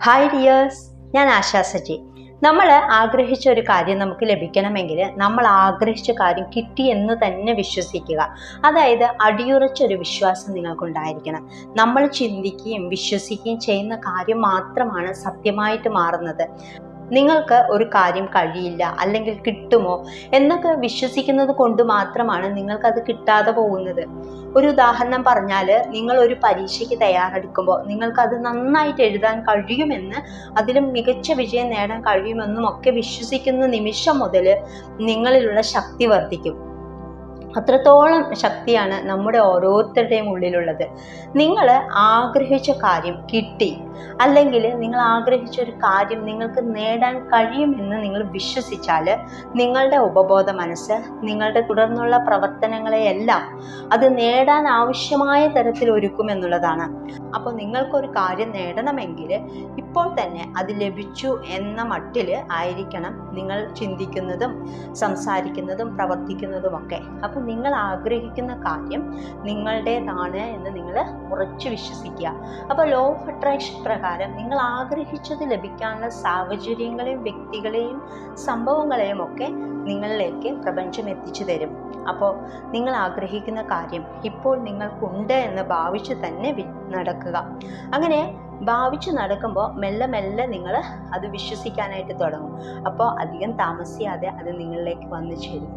Hi dears, ഞാൻ ആശാ സജി. നമ്മൾ ആഗ്രഹിച്ച ഒരു കാര്യം നമുക്ക് ലഭിക്കണമെങ്കിൽ നമ്മൾ ആഗ്രഹിച്ച കാര്യം കിട്ടി എന്ന് തന്നെ വിശ്വസിക്കുക. അതായത് അടിയുറച്ചൊരു വിശ്വാസം നിങ്ങൾക്കുണ്ടായിരിക്കണം. നമ്മൾ ചിന്തിക്കുകയും വിശ്വസിക്കുകയും ചെയ്യുന്ന കാര്യം മാത്രമാണ് സത്യമായിട്ട് മാറുന്നത്. നിങ്ങൾക്ക് ഒരു കാര്യം കഴിയില്ല അല്ലെങ്കിൽ കിട്ടുമോ എന്നൊക്കെ വിശ്വസിക്കുന്നത് കൊണ്ട് മാത്രമാണ് നിങ്ങൾക്കത് കിട്ടാതെ പോകുന്നത്. ഒരു ഉദാഹരണം പറഞ്ഞാൽ, നിങ്ങൾ ഒരു പരീക്ഷയ്ക്ക് തയ്യാറെടുക്കുമ്പോൾ നിങ്ങൾക്കത് നന്നായിട്ട് എഴുതാൻ കഴിയുമെന്ന്, അതിലും മികച്ച വിജയം നേടാൻ കഴിയുമെന്നും ഒക്കെ വിശ്വസിക്കുന്ന നിമിഷം മുതൽ നിങ്ങളിലുള്ള ശക്തി വർദ്ധിക്കും. അത്രത്തോളം ശക്തിയാണ് നമ്മുടെ ഓരോരുത്തരുടെയും ഉള്ളിലുള്ളത്. നിങ്ങൾ ആഗ്രഹിച്ച കാര്യം കിട്ടി, അല്ലെങ്കിൽ നിങ്ങൾ ആഗ്രഹിച്ച ഒരു കാര്യം നിങ്ങൾക്ക് നേടാൻ കഴിയുമെന്ന് നിങ്ങൾ വിശ്വസിച്ചാൽ നിങ്ങളുടെ ഉപബോധ മനസ്സ് നിങ്ങളുടെ തുടർന്നുള്ള പ്രവർത്തനങ്ങളെയെല്ലാം അത് നേടാൻ ആവശ്യമായ തരത്തിൽ ഒരുക്കുമെന്നുള്ളതാണ്. അപ്പോൾ നിങ്ങൾക്കൊരു കാര്യം നേടണമെങ്കിൽ ഇപ്പോൾ തന്നെ അത് ലഭിച്ചു എന്ന മട്ടിൽ ആയിരിക്കണം നിങ്ങൾ ചിന്തിക്കുന്നതും സംസാരിക്കുന്നതും പ്രവർത്തിക്കുന്നതുമൊക്കെ. അപ്പോൾ നിങ്ങൾ ആഗ്രഹിക്കുന്ന കാര്യം നിങ്ങളുടേതാണ് എന്ന് നിങ്ങൾ ഉറച്ചു വിശ്വസിക്കുക. അപ്പോൾ ലോ ഓഫ് അട്രാക്ഷൻ പ്രകാരം നിങ്ങൾ ആഗ്രഹിച്ചത് ലഭിക്കാനുള്ള സാഹചര്യങ്ങളെയും വ്യക്തികളെയും സംഭവങ്ങളെയും ഒക്കെ നിങ്ങളിലേക്ക് പ്രപഞ്ചം എത്തിച്ചു തരും. അപ്പോൾ നിങ്ങൾ ആഗ്രഹിക്കുന്ന കാര്യം ഇപ്പോൾ നിങ്ങൾക്കുണ്ട് എന്ന് ഭാവിച്ച് തന്നെ നടക്കുക. അങ്ങനെ ഭാവിച്ച് നടക്കുമ്പോൾ മെല്ലെ മെല്ലെ നിങ്ങൾ അത് വിശ്വസിക്കാനായിട്ട് തുടങ്ങും. അപ്പോൾ അധികം താമസിയാതെ അത് നിങ്ങളിലേക്ക് വന്നു ചേരും.